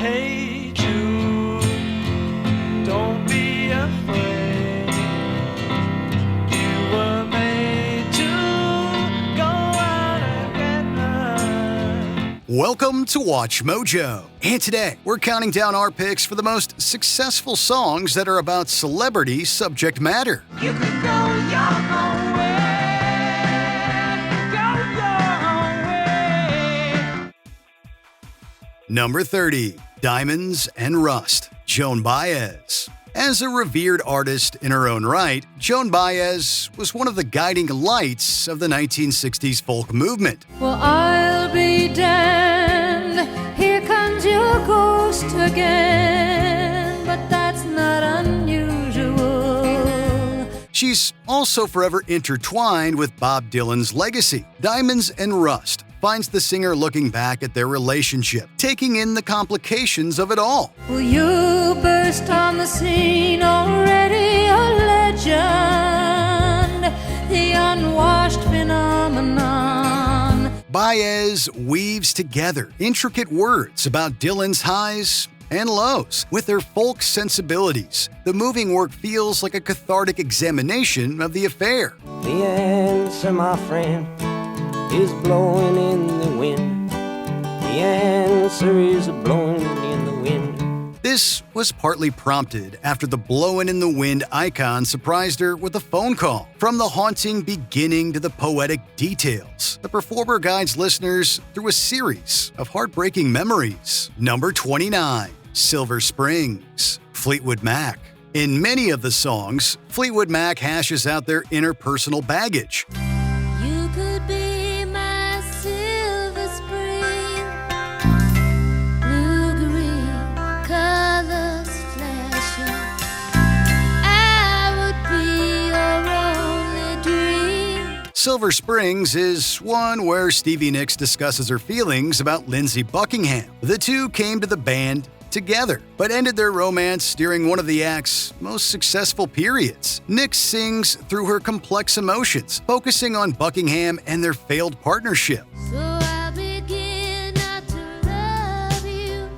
Hey Jude, don't be afraid. You were made to go out and get love. Welcome to Watch Mojo. And today, we're counting down our picks for the most successful songs that are about celebrity subject matter. You can go your own way. Go your own way. Number 30, Diamonds and Rust, Joan Baez. As a revered artist in her own right, Joan Baez was one of the guiding lights of the 1960s folk movement. Well, I'll be damned, here comes your ghost again, but that's not unusual. She's also forever intertwined with Bob Dylan's legacy. Diamonds and Rust finds the singer looking back at their relationship, taking in the complications of it all. Well, you burst on the scene, already a legend, the unwashed phenomenon. Baez weaves together intricate words about Dylan's highs and lows. With their folk sensibilities, the moving work feels like a cathartic examination of the affair. The answer, my friend, is blowing in the wind. The answer is blowing in the wind. This was partly prompted after the Blowin' in the Wind icon surprised her with a phone call. From the haunting beginning to the poetic details, the performer guides listeners through a series of heartbreaking memories. Number 29, Silver Springs, Fleetwood Mac. In many of the songs, Fleetwood Mac hashes out their interpersonal baggage. You could be my silver spring, blue-green colors flashing. I would be your only dream. Silver Springs is one where Stevie Nicks discusses her feelings about Lindsey Buckingham. The two came to the band together, but ended their romance during one of the act's most successful periods. Nicks sings through her complex emotions, focusing on Buckingham and their failed partnership. So I'll begin not to love you.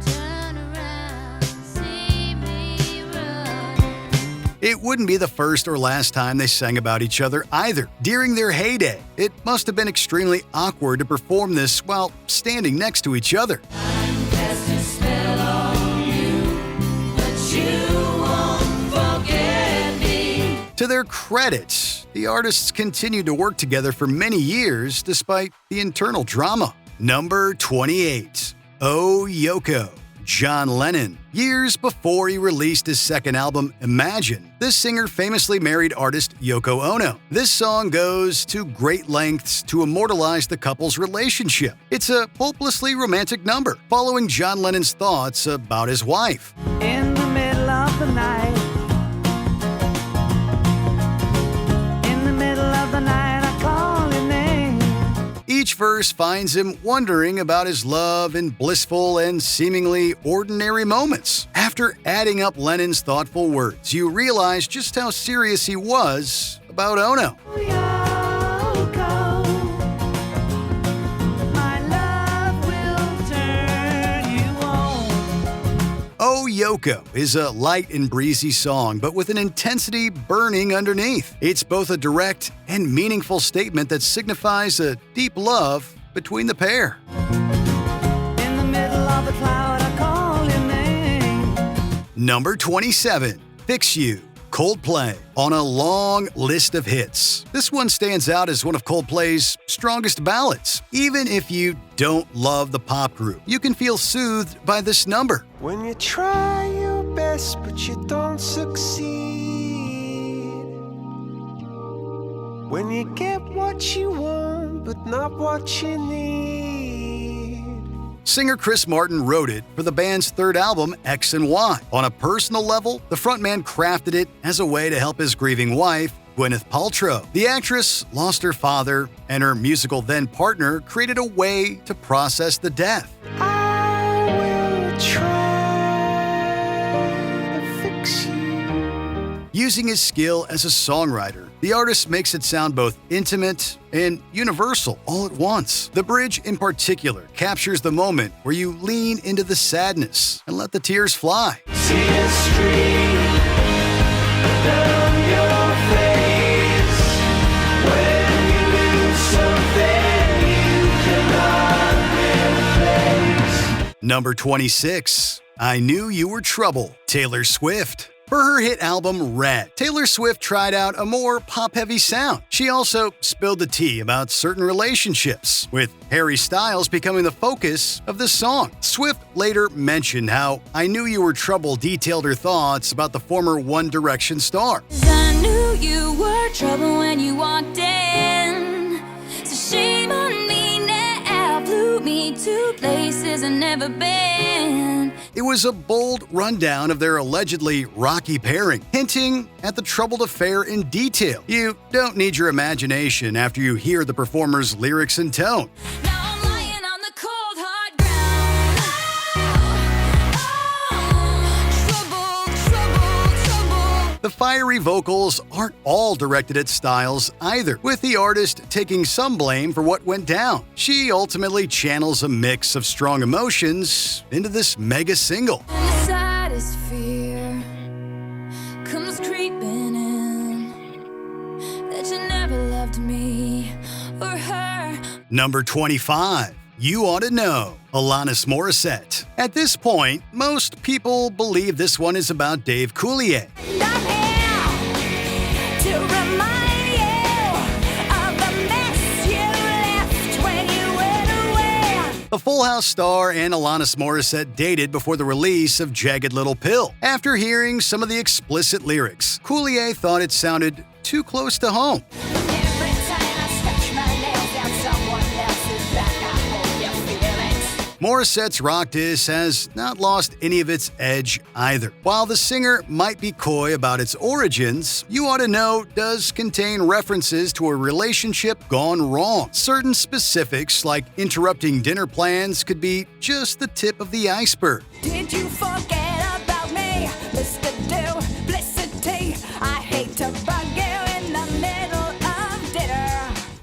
Turn around, see me running. It wouldn't be the first or last time they sang about each other either. During their heyday, it must have been extremely awkward to perform this while standing next to each other. To their credit, the artists continued to work together for many years despite the internal drama. Number 28, Oh Yoko, John Lennon. Years before he released his second album, Imagine, this singer famously married artist Yoko Ono. This song goes to great lengths to immortalize the couple's relationship. It's a hopelessly romantic number, following John Lennon's thoughts about his wife. In the middle of the night. In the middle of the night, I call your name. Each verse finds him wondering about his love in blissful and seemingly ordinary moments. After adding up Lennon's thoughtful words, you realize just how serious he was about Ono. Yoko, my love will turn you on. Oh Yoko is a light and breezy song, but with an intensity burning underneath. It's both a direct and meaningful statement that signifies a deep love between the pair. In the middle of the cloud, I call your name. Number 27, Fix You, Coldplay. On a long list of hits, this one stands out as one of Coldplay's strongest ballads. Even if you don't love the pop group, you can feel soothed by this number. When you try your best, but you don't succeed. When you get what you want, but not what you need. Singer Chris Martin wrote it for the band's third album, X and Y. On a personal level, the frontman crafted it as a way to help his grieving wife, Gwyneth Paltrow. The actress lost her father, and her musical then partner created a way to process the death. I will try to fix you. Using his skill as a songwriter, the artist makes it sound both intimate and universal all at once. The bridge in particular captures the moment where you lean into the sadness and let the tears fly. See a stream down your face when you lose something you cannot replace. Number 26. I Knew You Were Trouble, Taylor Swift. For her hit album Red, Taylor Swift tried out a more pop-heavy sound. She also spilled the tea about certain relationships, with Harry Styles becoming the focus of the song. Swift later mentioned how I Knew You Were Trouble detailed her thoughts about the former One Direction star. I knew you were trouble when you walked in. So shame on me now, flew me to places I've never been. It was a bold rundown of their allegedly rocky pairing, hinting at the troubled affair in detail. You don't need your imagination after you hear the performer's lyrics and tone. Now I'm lying on the cold, hard ground. Trouble. The fiery vocals aren't all directed at Styles either, with the artist taking some blame for what went down. She ultimately channels a mix of strong emotions into this mega single. And the saddest fear comes creeping in, that you never loved me or her. Number 25. You Ought to Know, Alanis Morissette. At this point, most people believe this one is about Dave Coulier. And I'm here to remind you of the mess you left when you went away. The Full House star and Alanis Morissette dated before the release of Jagged Little Pill. After hearing some of the explicit lyrics, Coulier thought it sounded too close to home. Every time I scratch my nails down someone else's back, I hope you feel it. Morissette's rock diss has not lost any of its edge either. While the singer might be coy about its origins, You Ought to Know does contain references to a relationship gone wrong. Certain specifics, like interrupting dinner plans, could be just the tip of the iceberg. Did you forget about me, Mr. Duplicity? I hate to bug you in the middle of dinner.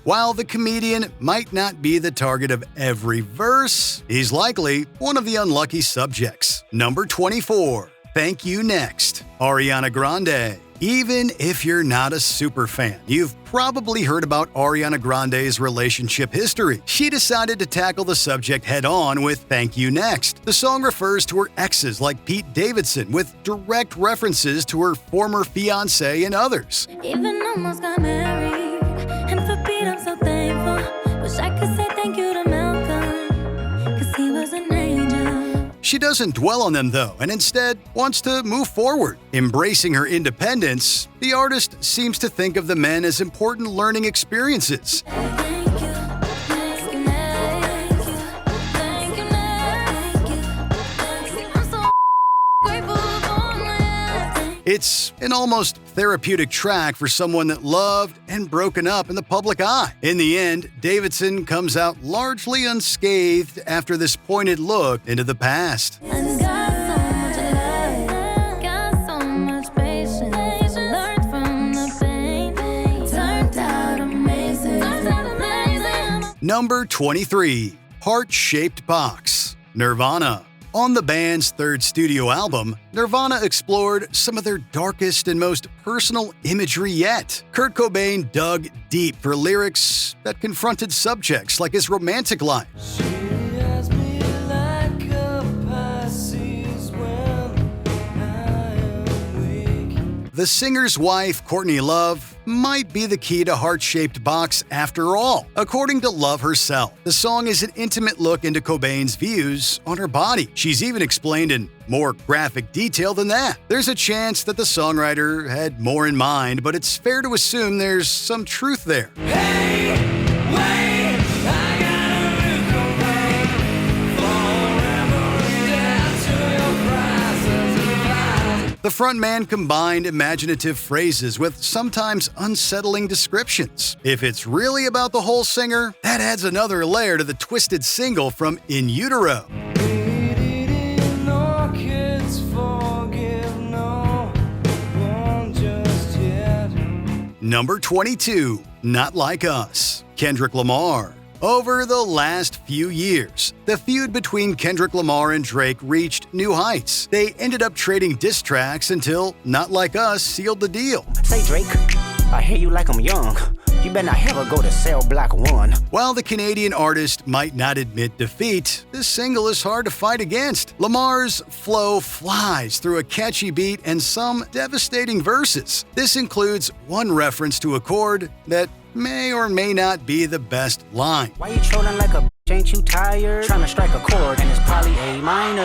While the comedian might not be the target of every verse, he's likely one of the unlucky subjects. Number 24. Thank You Next, Ariana Grande. Even if you're not a super fan, you've probably heard about Ariana Grande's relationship history. She decided to tackle the subject head-on with Thank You Next. The song refers to her exes like Pete Davidson, with direct references to her former fiancé and others. Even almost got married, and for Pete I'm so thankful. Wish I could say thank you to Malcolm, 'cause he was an angel. She doesn't dwell on them though, and instead wants to move forward. Embracing her independence, the artist seems to think of the men as important learning experiences. Thank you, thank you, thank you, thank you. I'm so grateful for that. It's an almost therapeutic track for someone that loved and broken up in the public eye. In the end, Davidson comes out largely unscathed after this pointed look into the past. And got so much love, got so much patience. Learned from the pain, turned out amazing. Number 23. Heart-Shaped Box, Nirvana. On the band's third studio album, Nirvana explored some of their darkest and most personal imagery yet. Kurt Cobain dug deep for lyrics that confronted subjects like his romantic life. The singer's wife, Courtney Love, might be the key to Heart-Shaped Box after all. According to Love herself, the song is an intimate look into Cobain's views on her body. She's even explained in more graphic detail than that. There's a chance that the songwriter had more in mind, but it's fair to assume there's some truth there. The frontman combined imaginative phrases with sometimes unsettling descriptions. If it's really about the whole singer, that adds another layer to the twisted single from In Utero. Number 22. Not Like Us, Kendrick Lamar. Over the last few years, the feud between Kendrick Lamar and Drake reached new heights. They ended up trading diss tracks until Not Like Us sealed the deal. Say, Drake, I hear you like I'm young. You better not ever go to cell block 1. While the Canadian artist might not admit defeat, this single is hard to fight against. Lamar's flow flies through a catchy beat and some devastating verses. This includes one reference to a chord that may or may not be the best line. Why you trolling like a bitch? Ain't you tired? Trying to strike a chord and it's probably A minor.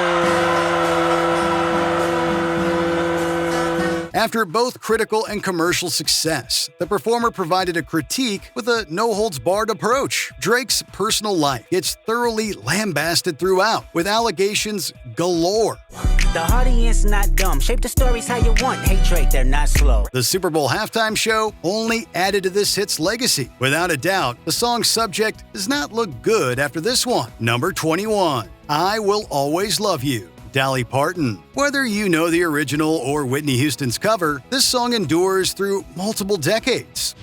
After both critical and commercial success, the performer provided a critique with a no-holds-barred approach. Drake's personal life gets thoroughly lambasted throughout, with allegations galore. The audience not dumb. Shape the stories how you want. Hey Drake, they're not slow. The Super Bowl halftime show only added to this hit's legacy. Without a doubt, the song's subject does not look good after this one. Number 21, I Will Always Love You, Dolly Parton. Whether you know the original or Whitney Houston's cover, this song endures through multiple decades.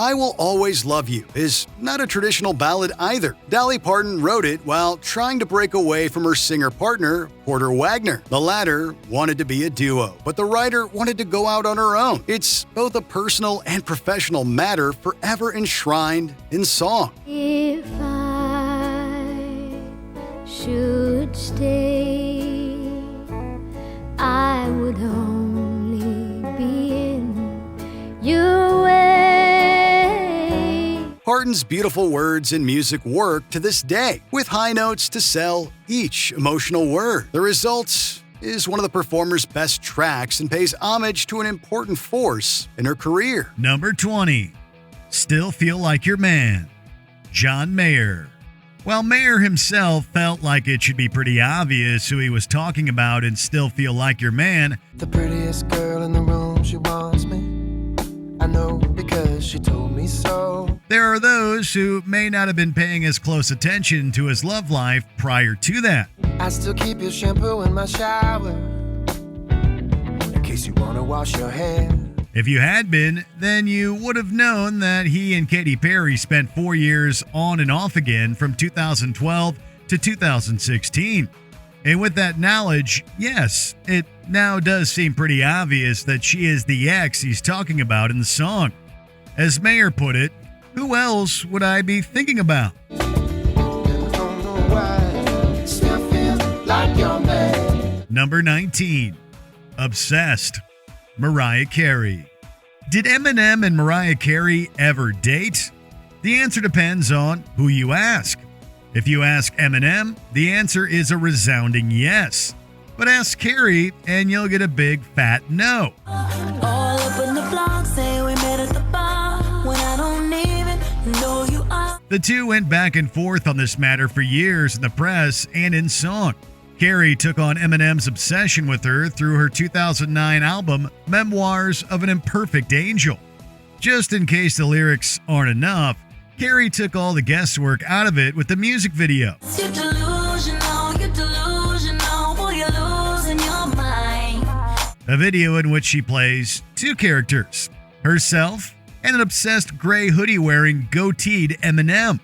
I Will Always Love You is not a traditional ballad either. Dolly Parton wrote it while trying to break away from her singer partner, Porter Wagner. The latter wanted to be a duo, but the writer wanted to go out on her own. It's both a personal and professional matter forever enshrined in song. If I should stay, I would only be in your way. Parton's beautiful words and music work to this day, with high notes to sell each emotional word. The result is one of the performer's best tracks and pays homage to an important force in her career. Number 20, Still Feel Like Your Man, John Mayer. While Mayer himself felt like it should be pretty obvious who he was talking about in Still Feel Like Your Man, The prettiest girl in the room, she wants me. I know because she told me so. there are those who may not have been paying as close attention to his love life prior to that. I still keep your shampoo in my shower in case you want to wash your hair. If you had been, then you would have known that he and Katy Perry spent 4 years on and off again from 2012 to 2016. And with that knowledge, yes, it now does seem pretty obvious that she is the ex he's talking about in the song. As Mayer put it, who else would I be thinking about? Number 19, Obsessed, Mariah Carey. Did Eminem and Mariah Carey ever date? The answer depends on who you ask. If you ask Eminem, the answer is a resounding yes. But ask Carey and you'll get a big fat no. All up in the block, say we met at the bar when I don't even know you are. The two went back and forth on this matter for years in the press and in song. Carey took on Eminem's obsession with her through her 2009 album, Memoirs of an Imperfect Angel. Just in case the lyrics aren't enough, Carey took all the guesswork out of it with the music video. You're delusional, boy, you're losing your mind. A video in which she plays two characters, herself and an obsessed gray hoodie-wearing, goateed Eminem.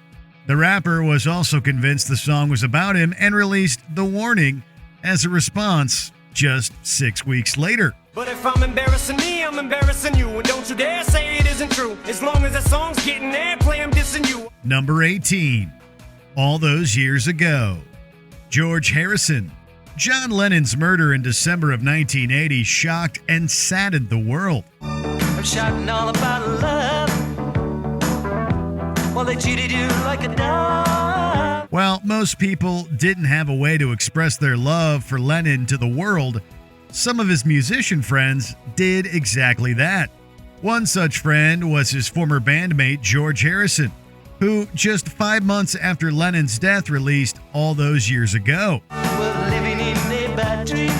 The rapper was also convinced the song was about him and released The Warning as a response just 6 weeks later. But if I'm embarrassing me, I'm embarrassing you. And don't you dare say it isn't true. As long as that song's getting airplay, I'm dissing you. Number 18, All Those Years Ago, George Harrison. John Lennon's murder in December of 1980 shocked and saddened the world. I'm shouting all about love. Well, they cheated you like a dog. While most people didn't have a way to express their love for Lennon to the world, some of his musician friends did exactly that. One such friend was his former bandmate George Harrison, who just 5 months after Lennon's death released All Those Years Ago. We're living in a bad dream.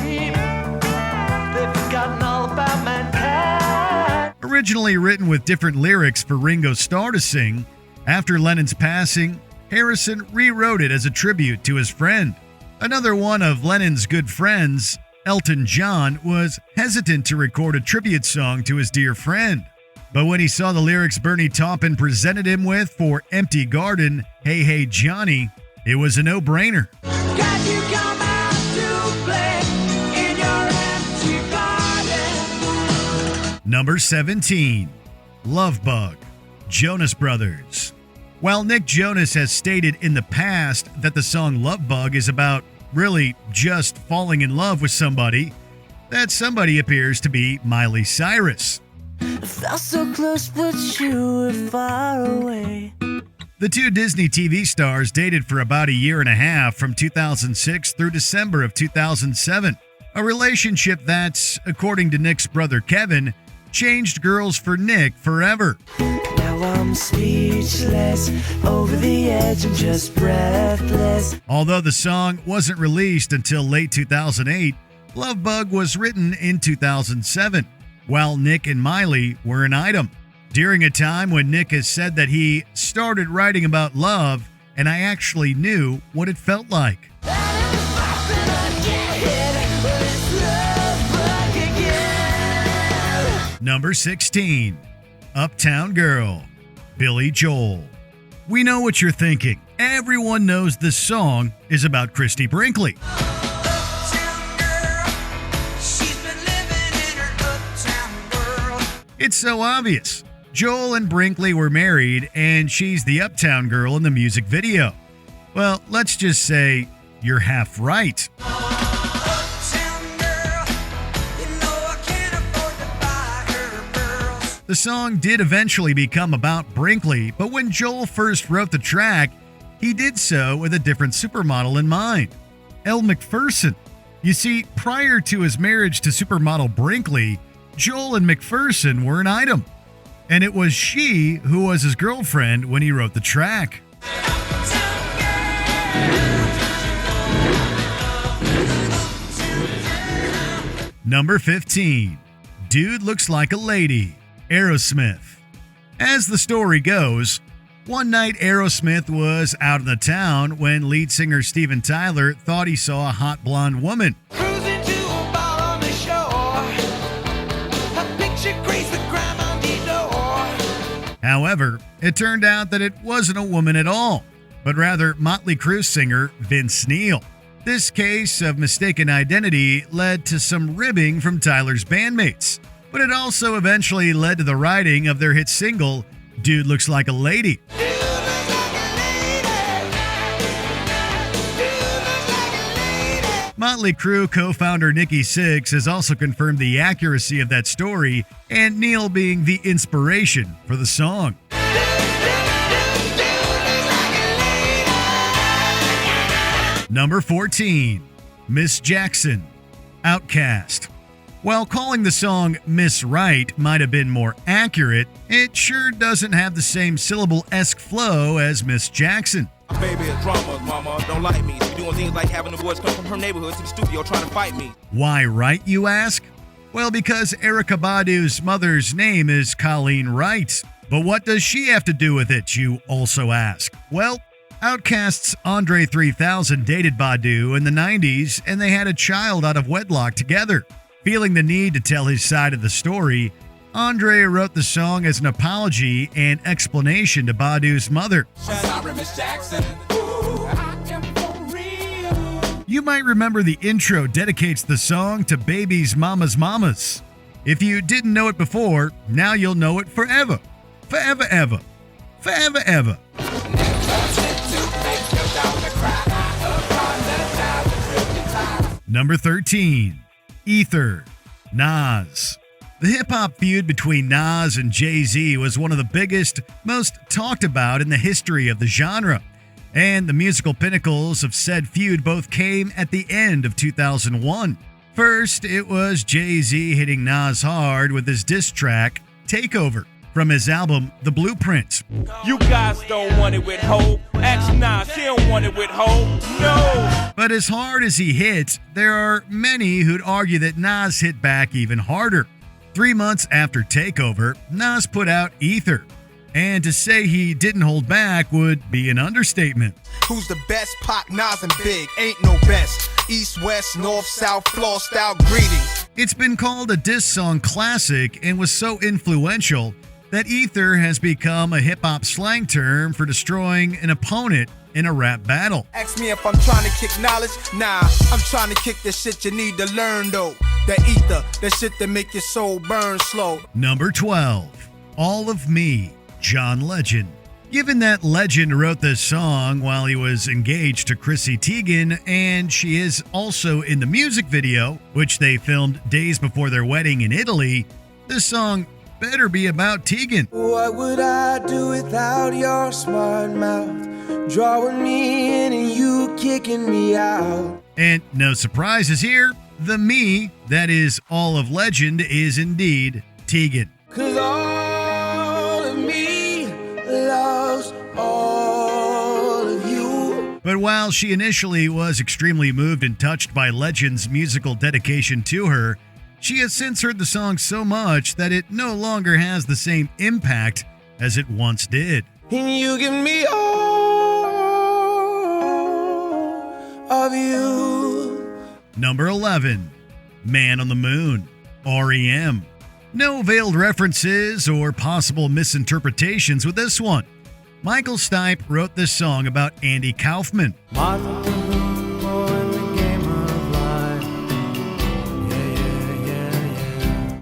They've forgotten all about mankind. Originally written with different lyrics for Ringo Starr to sing, after Lennon's passing, Harrison rewrote it as a tribute to his friend. Another one of Lennon's good friends, Elton John, was hesitant to record a tribute song to his dear friend. But when he saw the lyrics Bernie Taupin presented him with for Empty Garden, Hey Hey Johnny, it was a no-brainer. Number 17, Love Bug, Jonas Brothers. While Nick Jonas has stated in the past that the song Love Bug is about really just falling in love with somebody, that somebody appears to be Miley Cyrus. I felt so close, but you were far away. The two Disney TV stars dated for about a year and a half from 2006 through December of 2007. A relationship that, according to Nick's brother Kevin, changed girls for Nick forever. Now I'm speechless, over the edge and just breathless. Although the song wasn't released until late 2008, Love Bug was written in 2007, while Nick and Miley were an item. During a time when Nick has said that he started writing about love, and I actually knew what it felt like. Number 16, Uptown Girl, Billy Joel. We know what you're thinking. Everyone knows this song is about Christy Brinkley. It's so obvious. Joel and Brinkley were married, and she's the Uptown Girl in the music video. Well, let's just say you're half right. The song did eventually become about Brinkley, but when Joel first wrote the track, he did so with a different supermodel in mind, Elle Macpherson. You see, prior to his marriage to supermodel Brinkley, Joel and Macpherson were an item, and it was she who was his girlfriend when he wrote the track. Number 15, Dude Looks Like a Lady, Aerosmith. As the story goes, one night Aerosmith was out in the town when lead singer Steven Tyler thought he saw a hot blonde woman. Cruising to a bar on the shore. A picture graced the ground on the door. However, it turned out that it wasn't a woman at all, but rather Motley Crue singer Vince Neil. This case of mistaken identity led to some ribbing from Tyler's bandmates, but it also eventually led to the writing of their hit single, Dude Looks Like a Lady. Motley Crue co-founder Nikki Sixx has also confirmed the accuracy of that story and Neil being the inspiration for the song. Number 14, Miss Jackson, Outcast. While calling the song Miss Right might have been more accurate, it sure doesn't have the same syllable-esque flow as Miss Jackson. My baby is drama, mama, don't like me. She doing things like having the boys come from her neighborhood to the studio trying to fight me. Why right, you ask? Well, because Erykah Badu's mother's name is Colleen Wright. But what does she have to do with it, you also ask? Well, Outcast's Andre 3000 dated Badu in the 90s, and they had a child out of wedlock together. Feeling the need to tell his side of the story, Andre wrote the song as an apology and explanation to Badu's mother. Sorry, Miss Jackson. Ooh, I am for real. You might remember the intro dedicates the song to baby's mama's mamas. If you didn't know it before, now you'll know it forever. Forever, ever. Forever, ever. Number 13, Ether, Nas. The hip-hop feud between Nas and Jay-Z was one of the biggest, most talked about in the history of the genre, and the musical pinnacles of said feud both came at the end of 2001. First, it was Jay-Z hitting Nas hard with his diss track, Takeover, from his album, The Blueprint. You guys don't want it with hope. Ask Nas, he don't want it with hope. No. But as hard as he hit, there are many who'd argue that Nas hit back even harder. 3 months after Takeover, Nas put out Ether, And to say he didn't hold back would be an understatement. Who's the best? Pac, Nas, and Big. Ain't no best. East, west, north, south, floor style greetings. It's been called a diss song classic and was so influential that ether has become a hip-hop slang term for destroying an opponent in a rap battle. Ask me if I'm trying to kick knowledge. Nah, I'm trying to kick the shit you need to learn though. That ether, that shit that make your soul burn slow. Number 12, All of Me, John Legend. Given that Legend wrote this song while he was engaged to Chrissy Teigen, and she is also in the music video, which they filmed days before their wedding in Italy, this song better be about Teigen. What would I do without your smart mouth? Drawing me in and you kicking me out. And no surprises here, the me that is all of Legend is indeed Teigen. 'Cause all of me loves all of you. But while she initially was extremely moved and touched by Legend's musical dedication to her, she has since heard the song so much that it no longer has the same impact as it once did. And you give me all of you. Number 11, Man on the Moon, REM. No veiled references or possible misinterpretations with this one. Michael Stipe wrote this song about Andy Kaufman.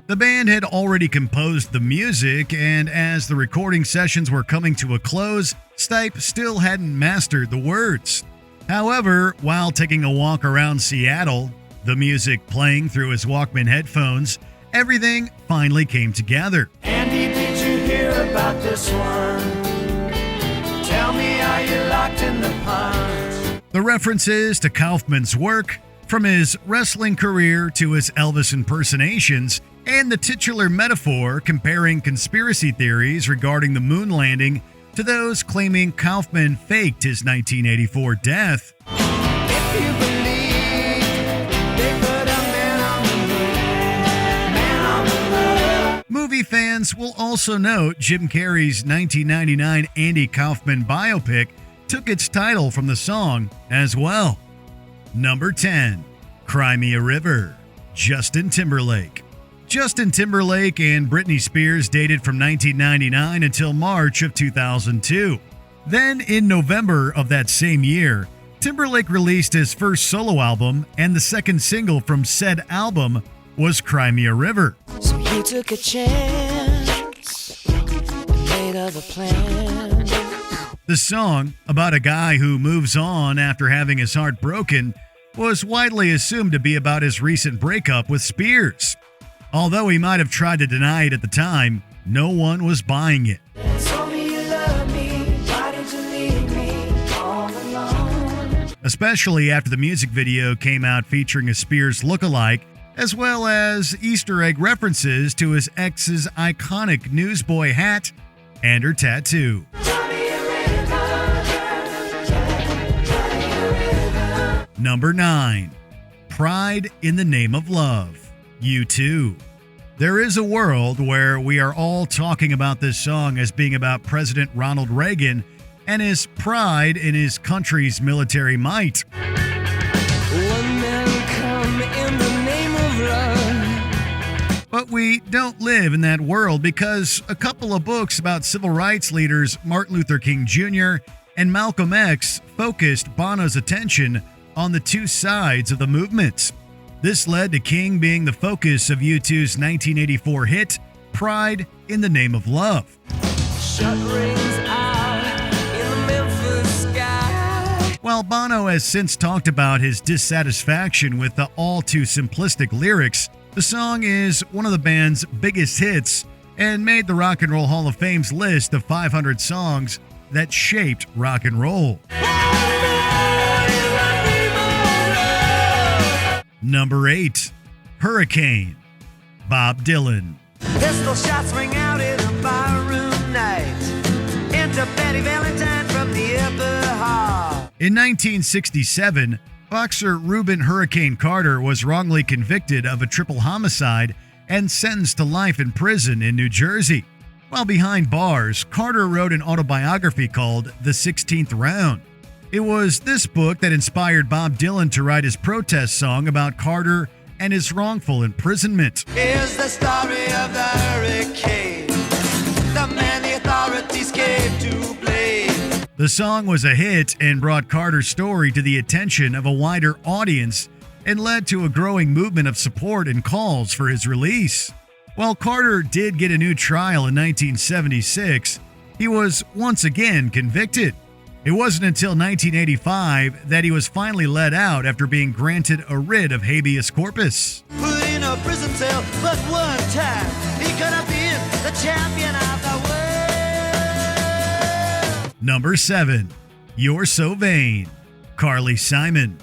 The band had already composed the music, and as the recording sessions were coming to a close, Stipe still hadn't mastered the words. However, while taking a walk around Seattle, the music playing through his Walkman headphones, everything finally came together. Andy, did you hear about this one? Tell me, are you locked in the pond? The references to Kaufman's work, from his wrestling career to his Elvis impersonations, and the titular metaphor comparing conspiracy theories regarding the moon landing to those claiming Kaufman faked his 1984 death. If you believe they put a man on the moon. Movie fans will also note Jim Carrey's 1999 Andy Kaufman biopic took its title from the song as well. Number 10, Cry Me a River, Justin Timberlake. Justin Timberlake and Britney Spears dated from 1999 until March of 2002. Then, in November of that same year, Timberlake released his first solo album, and the second single from said album was Cry Me a River. So you took a chance, made other plans. The song, about a guy who moves on after having his heart broken, was widely assumed to be about his recent breakup with Spears. Although he might have tried to deny it at the time, no one was buying it. Told me you love me, why did you leave me all alone? Especially after the music video came out featuring a Spears lookalike, as well as Easter egg references to his ex's iconic newsboy hat and her tattoo. Number 9, Pride in the Name of Love, U2. There is a world where we are all talking about this song as being about President Ronald Reagan and his pride in his country's military might. One man come in the name of love. But we don't live in that world because a couple of books about civil rights leaders Martin Luther King Jr. and Malcolm X focused Bono's attention on the two sides of the movement. This led to King being the focus of U2's 1984 hit, Pride in the Name of Love. Shut rings out in the Memphis sky. While Bono has since talked about his dissatisfaction with the all too simplistic lyrics, the song is one of the band's biggest hits and made the Rock and Roll Hall of Fame's list of 500 songs that shaped rock and roll. Number 8, Hurricane, Bob Dylan. Pistol shots ring out in a barroom night. Enter Betty Valentine from the upper hall. In 1967, boxer Reuben Hurricane Carter was wrongly convicted of a triple homicide and sentenced to life in prison in New Jersey. While behind bars, Carter wrote an autobiography called The 16th Round. It was this book that inspired Bob Dylan to write his protest song about Carter and his wrongful imprisonment. Here's the story of the hurricane, the man the authorities gave to blame. The song was a hit and brought Carter's story to the attention of a wider audience and led to a growing movement of support and calls for his release. While Carter did get a new trial in 1976, he was once again convicted. It wasn't until 1985 that he was finally let out after being granted a writ of habeas corpus. Put in a prison cell, but one time he could have been the champion of the world. Number 7. You're So Vain, Carly Simon.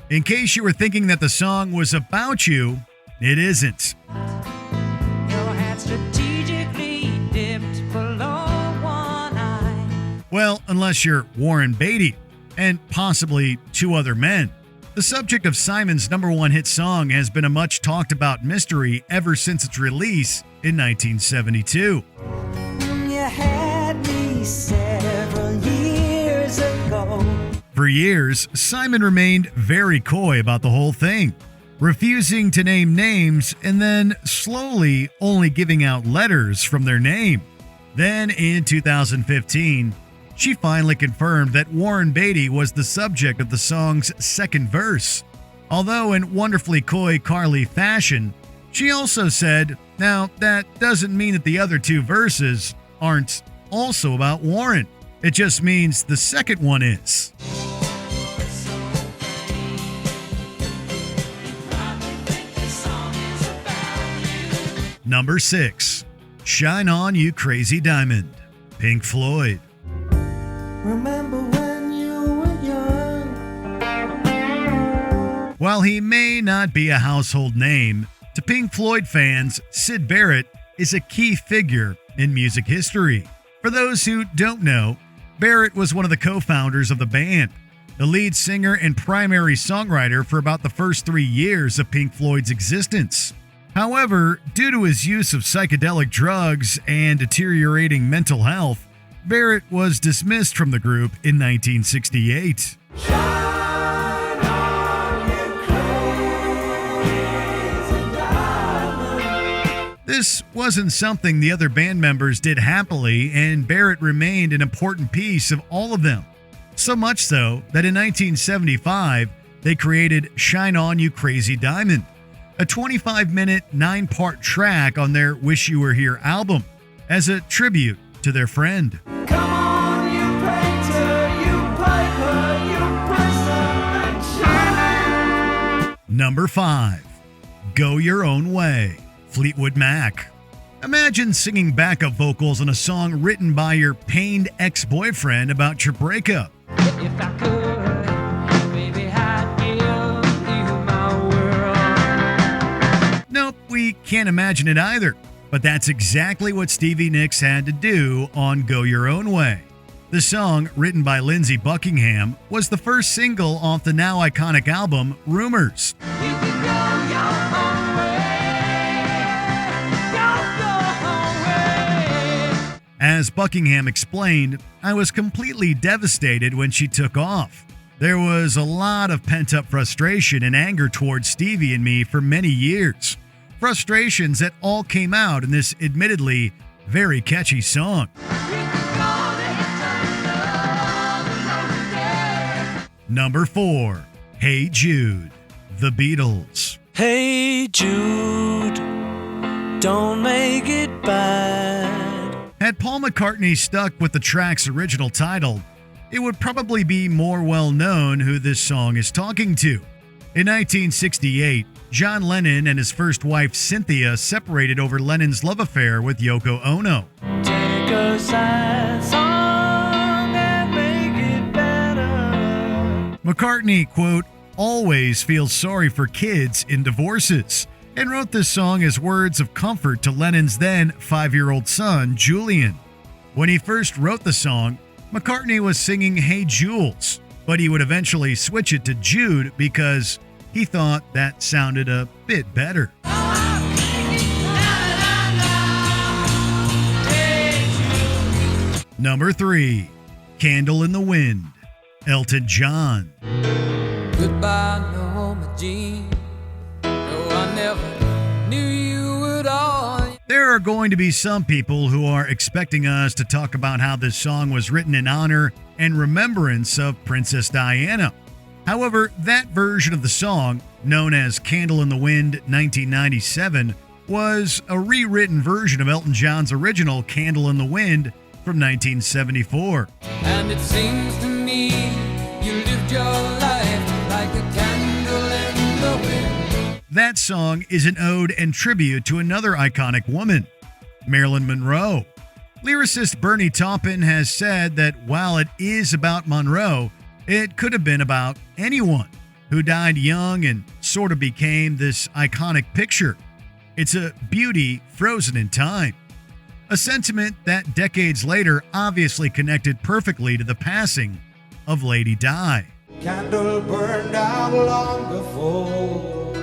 In case you were thinking that the song was about you, it isn't. Your hat strategically dipped below one eye. Well, unless you're Warren Beatty, and possibly 2 other men. The subject of Simon's number 1 hit song has been a much talked about mystery ever since its release in 1972. You had me several years ago. For years, Simon remained very coy about the whole thing, refusing to name names and then slowly only giving out letters from their name. Then in 2015, she finally confirmed that Warren Beatty was the subject of the song's second verse. Although in wonderfully coy Carly fashion, she also said, now that doesn't mean that the other 2 verses aren't also about Warren. It just means the second one is. Number 6. Shine On You Crazy Diamond, Pink Floyd. Remember when you were young? While he may not be a household name, to Pink Floyd fans, Syd Barrett is a key figure in music history. For those who don't know, Barrett was one of the co-founders of the band, the lead singer and primary songwriter for about the first 3 years of Pink Floyd's existence. However, due to his use of psychedelic drugs and deteriorating mental health, Barrett was dismissed from the group in 1968. This wasn't something the other band members did happily, and Barrett remained an important piece of all of them. So much so that in 1975, they created Shine On You Crazy Diamond, a 25-minute, 9-part track on their Wish You Were Here album, as a tribute to their friend. Come on, you painter, you piper, you person and shine. Number 5. Go Your Own Way, Fleetwood Mac. Imagine singing backup vocals on a song written by your pained ex-boyfriend about your breakup. If I could, baby, I'd give you my world. Nope, we can't imagine it either. But that's exactly what Stevie Nicks had to do on Go Your Own Way. The song, written by Lindsey Buckingham, was the first single off the now iconic album Rumors. You can go your own way. Go your own way. As Buckingham explained, I was completely devastated when she took off. There was a lot of pent-up frustration and anger towards Stevie and me for many years. Frustrations that all came out in this admittedly very catchy song. Number 4. Hey Jude, The Beatles. Hey Jude, don't make it bad. Had Paul McCartney stuck with the track's original title, it would probably be more well known who this song is talking to. In 1968, John Lennon and his first wife Cynthia separated over Lennon's love affair with Yoko Ono. Take a sad song and make it better. McCartney, quote, always feels sorry for kids in divorces, and wrote this song as words of comfort to Lennon's then 5-year-old son, Julian. When he first wrote the song, McCartney was singing Hey Jules, but he would eventually switch it to Jude because he thought that sounded a bit better. Hey Number 3, Candle in the Wind, Elton John. Goodbye, Norma Jean. No, I never knew you at all. There are going to be some people who are expecting us to talk about how this song was written in honor and remembrance of Princess Diana. However, that version of the song, known as Candle in the Wind 1997, was a rewritten version of Elton John's original Candle in the Wind from 1974. And it seems to me you lived your life like a candle in the wind. That song is an ode and tribute to another iconic woman, Marilyn Monroe. Lyricist Bernie Taupin has said that while it is about Monroe, it could have been about anyone who died young and sort of became this iconic picture. It's a beauty frozen in time. A sentiment that decades later obviously connected perfectly to the passing of Lady Di. Candle burned out long before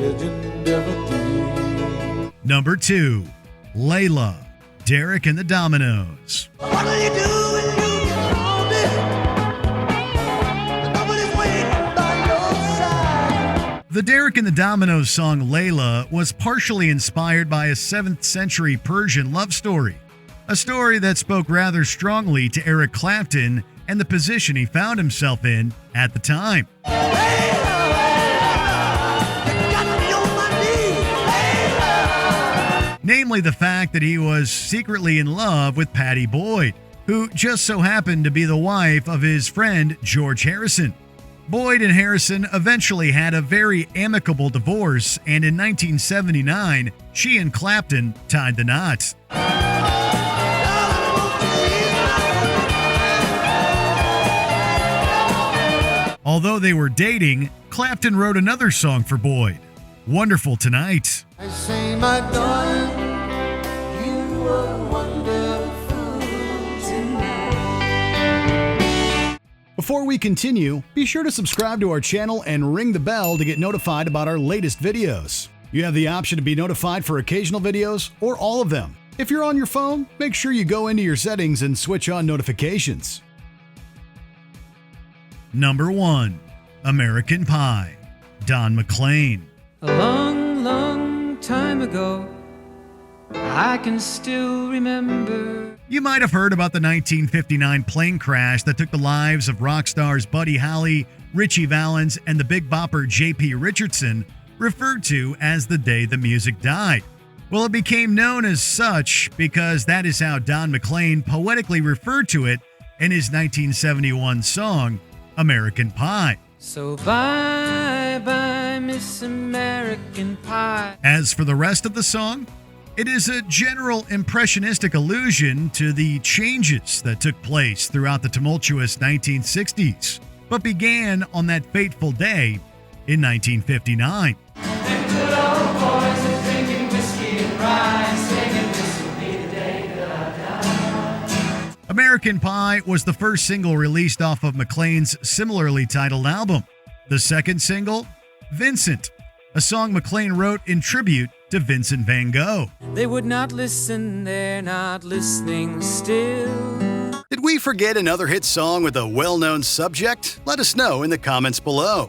legend ever did. Number 2, Layla, Derek and the Dominos. What'll you do when you get lonely? Nobody's waiting by your side. The Derek and the Dominos song Layla was partially inspired by a 7th century Persian love story, a story that spoke rather strongly to Eric Clapton and the position he found himself in at the time. Namely the fact that he was secretly in love with Patty Boyd, who just so happened to be the wife of his friend George Harrison. Boyd and Harrison eventually had a very amicable divorce, and in 1979, she and Clapton tied the knots. Although they were dating, Clapton wrote another song for Boyd, Wonderful Tonight. I say, my darling, you are wonderful tonight. Before we continue, be sure to subscribe to our channel and ring the bell to get notified about our latest videos. You have the option to be notified for occasional videos or all of them. If you're on your phone, make sure you go into your settings and switch on notifications. Number 1, American Pie, Don McLean. A long, long time ago, I can still remember. You might have heard about the 1959 plane crash that took the lives of rock stars Buddy Holly, Ritchie Valens, and the Big Bopper J.P. Richardson, referred to as the day the music died. Well, it became known as such because that is how Don McLean poetically referred to it in his 1971 song, American Pie. So bye-bye, Miss American Pie. As for the rest of the song, it is a general impressionistic allusion to the changes that took place throughout the tumultuous 1960s, but began on that fateful day in 1959. American Pie was the first single released off of McLean's similarly titled album. The second single, Vincent, a song McLean wrote in tribute to Vincent van Gogh. They would not listen, they're not listening still. Did we forget another hit song with a well-known subject? Let us know in the comments below.